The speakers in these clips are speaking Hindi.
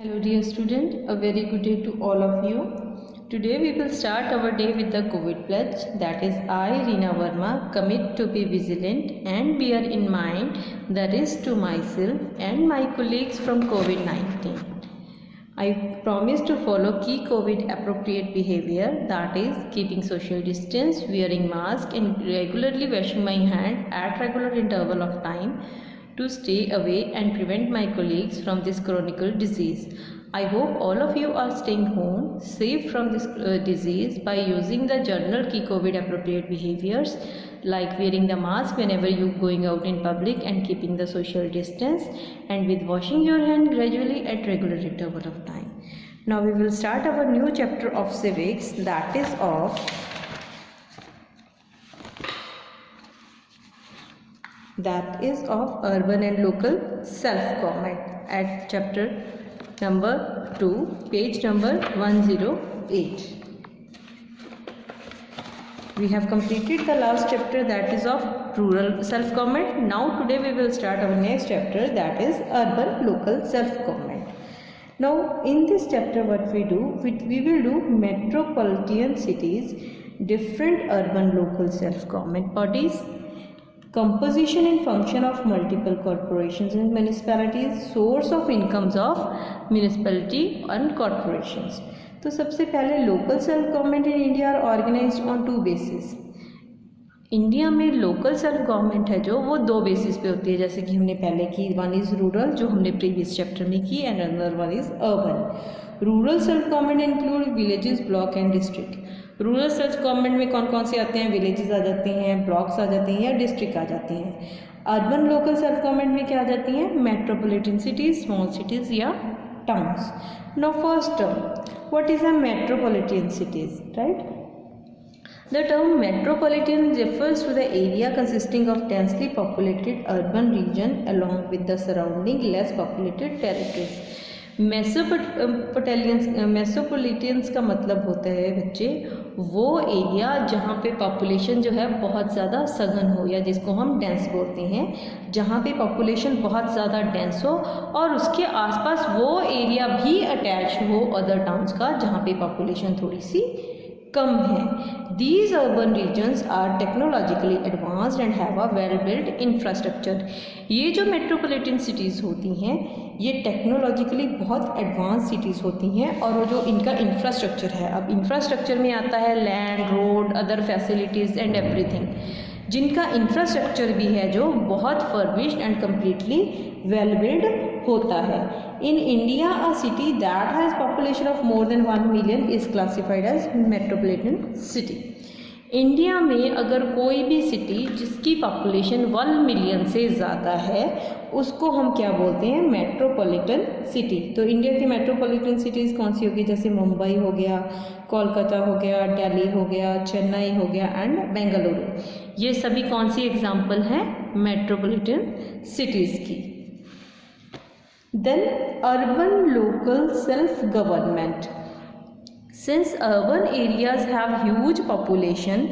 Hello dear student, a very good day to all of you. Today we will start our day with the COVID pledge, that is I, Reena Verma, commit to be vigilant and bear in mind the risk to myself and my colleagues from COVID-19. I promise to follow key COVID appropriate behavior, that is keeping social distance, wearing mask and regularly washing my hand at regular interval of time to stay away and prevent my colleagues from this chronic disease. I hope all of you are staying home safe from this disease by using the journal key COVID appropriate behaviors like wearing the mask whenever you going out in public and keeping the social distance and with washing your hand gradually at regular interval of time. Now we will start our new chapter of civics, that is of urban and local self-government at chapter number 2, page number 108. We have completed the last chapter, that is of rural self-government. Now today we will start our next chapter, that is urban local self-government. Now in this chapter what we do, we will do metropolitan cities, different urban local self-government bodies, composition and function of multiple corporations and municipalities, source of incomes of municipality and corporations. तो सबसे पहले local self government in India are organised on 2 basis. India में लोकल सेल्फ गवर्नमेंट है जो वो 2 बेसिस पे होती है, जैसे कि हमने पहले की. वन इज़ रूरल जो हमने प्रीवियस चैप्टर में की and another one is urban. Rural self government include villages, block and district. Rural self government में कौन कौन से आते हैं? विलेजेस आ जाते हैं, ब्लॉक्स आ जाते हैं या डिस्ट्रिक्ट आ जाते हैं. अर्बन लोकल सेल्फ गवर्नमेंट में क्या आ जाती हैं? मेट्रोपॉलिटन सिटीज, स्मॉल सिटीज या towns. Now first term, what is a metropolitan cities, right? The term metropolitan refers to the area consisting of densely populated urban region along with the surrounding less populated territories. मेसोपोलिटियंस का मतलब होता है बच्चे वो एरिया जहाँ पे पॉपुलेशन जो है बहुत ज़्यादा सघन हो, या जिसको हम डेंस बोलते हैं, जहाँ पे पॉपुलेशन बहुत ज़्यादा डेंस हो और उसके आसपास वो एरिया भी अटैच हो अदर टाउन्स का जहाँ पे पॉपुलेशन थोड़ी सी कम है. These urban regions are technologically advanced and have a well-built infrastructure. ये जो मेट्रोपॉलिटन सिटीज़ होती हैं ये टेक्नोलॉजिकली बहुत एडवांस सिटीज़ होती हैं और वो जो इनका इंफ्रास्ट्रक्चर है, अब इंफ्रास्ट्रक्चर में आता है land, road, other facilities and everything, जिनका इंफ्रास्ट्रक्चर भी है जो बहुत furbished and completely well build होता है. In India, a city that has population of more than 1 million is classified as metropolitan city. India में अगर कोई भी सिटी जिसकी पॉपुलेशन 1 मिलियन से ज़्यादा है उसको हम क्या बोलते हैं? Metropolitan city. तो इंडिया की मेट्रोपॉलिटन सिटीज़ कौन सी होगी? जैसे मुंबई हो गया, कोलकाता हो गया, दिल्ली हो गया, चेन्नई हो गया एंड बेंगलुरु. ये सभी कौन सी एग्जाम्पल हैं मेट्रोपॉलिटन सिटीज़ की. Then urban local self-government. Since urban areas have huge population,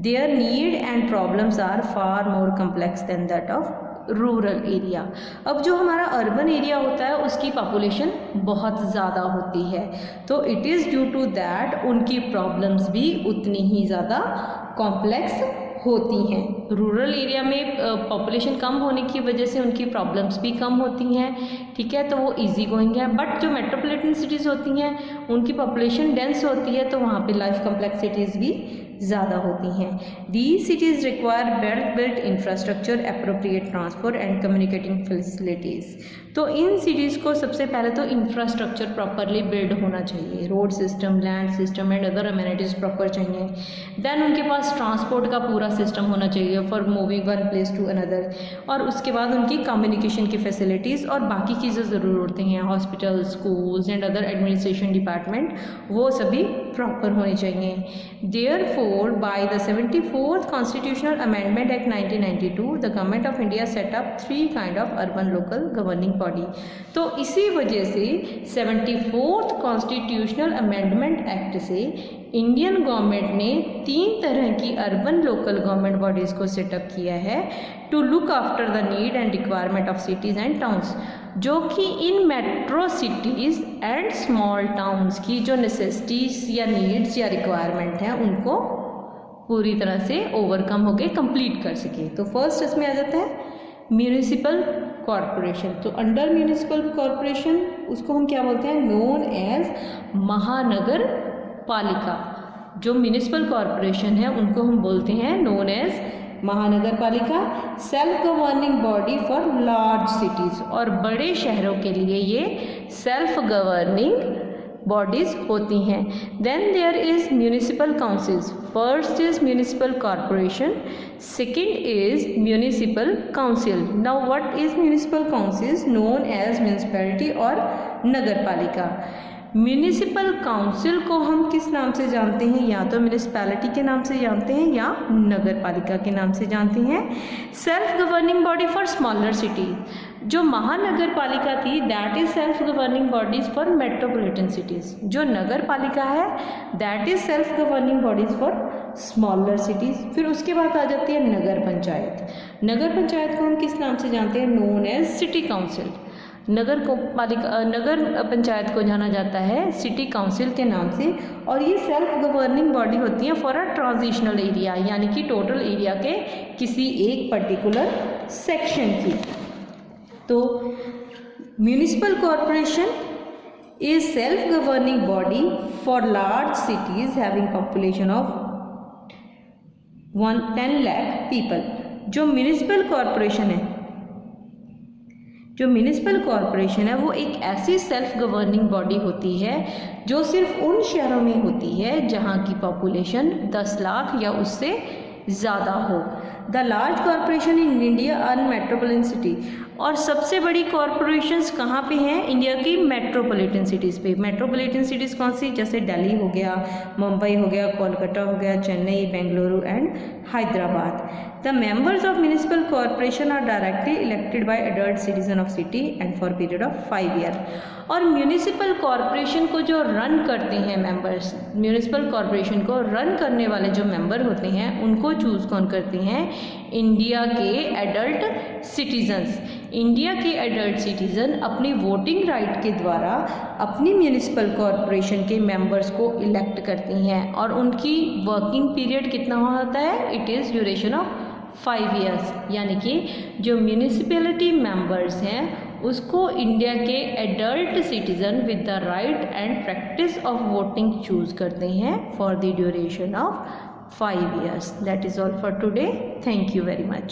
their need and problems are far more complex than that of rural area. अब जो हमारा अर्बन एरिया होता है उसकी पॉपुलेशन बहुत ज़्यादा होती है, तो it is due to that उनकी प्रॉब्लम्स भी उतनी ही ज़्यादा कॉम्प्लेक्स होती हैं. रूरल एरिया में पॉपुलेशन कम होने की वजह से उनकी प्रॉब्लम्स भी कम होती हैं, ठीक है, तो वो इजी गोइंग है. बट जो मेट्रोपॉलिटन सिटीज़ होती हैं उनकी पॉपुलेशन डेंस होती है तो वहाँ पे लाइफ कॉम्प्लेक्सिटीज़ भी ज़्यादा होती हैं. These cities require well built infrastructure, appropriate transport and communicating facilities. तो इन सिटीज़ को सबसे पहले तो इंफ्रास्ट्रक्चर प्रॉपरली बिल्ड होना चाहिए, road system, land system and other amenities proper चाहिए. देन उनके पास ट्रांसपोर्ट का पूरा सिस्टम होना चाहिए for moving one place to another, और उसके बाद उनकी कम्युनिकेशन की फैसिलिटीज़ और बाकी की जो ज़रूरतें हैं, hospital, schools and other administration department, वो सभी प्रॉपर होने चाहिए. Therefore, by the 74th Constitutional Amendment Act 1992, the Government of India set up 3 kind of urban local governing body. तो इसी वजह से 74th Constitutional Amendment Act से इंडियन गवर्नमेंट ने 3 तरह की अर्बन लोकल गवर्नमेंट बॉडीज़ को सेटअप किया है to look after the need and requirement of cities and towns. जो कि इन metro cities and small towns की जो नेसेसिटीज़ या नीड्स या रिक्वायरमेंट हैं उनको पूरी तरह से ओवरकम होके कंप्लीट कर सके। तो फर्स्ट इसमें आ जाता है म्यूनिसिपल कॉरपोरेशन। तो अंडर म्यूनिसिपल कॉरपोरेशन उसको हम क्या बोलते हैं, नोन एज महानगर पालिका। जो म्यूनिसिपल कॉरपोरेशन है उनको हम बोलते हैं नोन एज महानगर पालिका। Self governing body for large cities, और बड़े शहरों के लिए ये सेल्फ गवर्निंग बॉडीज़ होती हैं। Then there is municipal councils. First is municipal corporation, second is municipal council. Now what is municipal councils, known as municipality और नगर पालिका। म्यूनिसिपल काउंसिल को हम किस नाम से जानते हैं, या तो म्यूनिसिपैलिटी के नाम से जानते हैं या नगर पालिका के नाम से जानते हैं। Self governing body for smaller city. जो महानगर पालिका थी that is self governing bodies for metropolitan cities. जो नगर पालिका है that is self governing bodies for smaller cities. फिर उसके बाद आ जाती है नगर पंचायत। नगर पंचायत को हम किस नाम से जानते हैं, नोन एज सिटी काउंसिल। नगर पंचायत को जाना जाता है सिटी काउंसिल के नाम से, और ये सेल्फ गवर्निंग बॉडी होती है फॉर अ ट्रांजिशनल एरिया, यानी कि टोटल एरिया के किसी एक पर्टिकुलर सेक्शन की। तो municipal corporation is self governing body for large cities having population of 10 lakh people. जो म्यूनिसिपल कॉरपोरेशन है वो एक ऐसी सेल्फ गवर्निंग बॉडी होती है जो सिर्फ उन शहरों में होती है जहाँ की पॉपुलेशन 10 लाख या उससे ज़्यादा हो। The large corporation in India are metropolitan city. और सबसे बड़ी कॉरपोरेशंस कहाँ पे हैं, इंडिया की मेट्रोपॉलिटन सिटीज़ पे। मेट्रोपॉलिटन सिटीज़ कौन सी, जैसे दिल्ली हो गया, मुंबई हो गया, कोलकाता हो गया, Chennai, Bengaluru and Hyderabad. The members of municipal corporation are directly elected by adult citizen of city and for period of 5 year. और म्यूनिसिपल कॉरपोरेशन को जो रन करते हैं मेंबर्स, म्यूनिसिपल कॉरपोरेशन को रन करने वाले जो मेंबर होते हैं उनको चूज़ कौन करते हैं, इंडिया के एडल्ट सिटीजन्स। इंडिया के एडल्ट सिटीज़न अपनी वोटिंग राइट के द्वारा अपनी म्यूनिसिपल कॉरपोरेशन के मेंबर्स को इलेक्ट करती हैं, और उनकी वर्किंग पीरियड कितना होता है, it is duration of 5 years. यानी कि जो म्यूनिसिपैलिटी मेंबर्स हैं उसको इंडिया के adult citizen with the right and practice of voting choose करते हैं for the duration of 5 years. That is all for today. Thank you very much.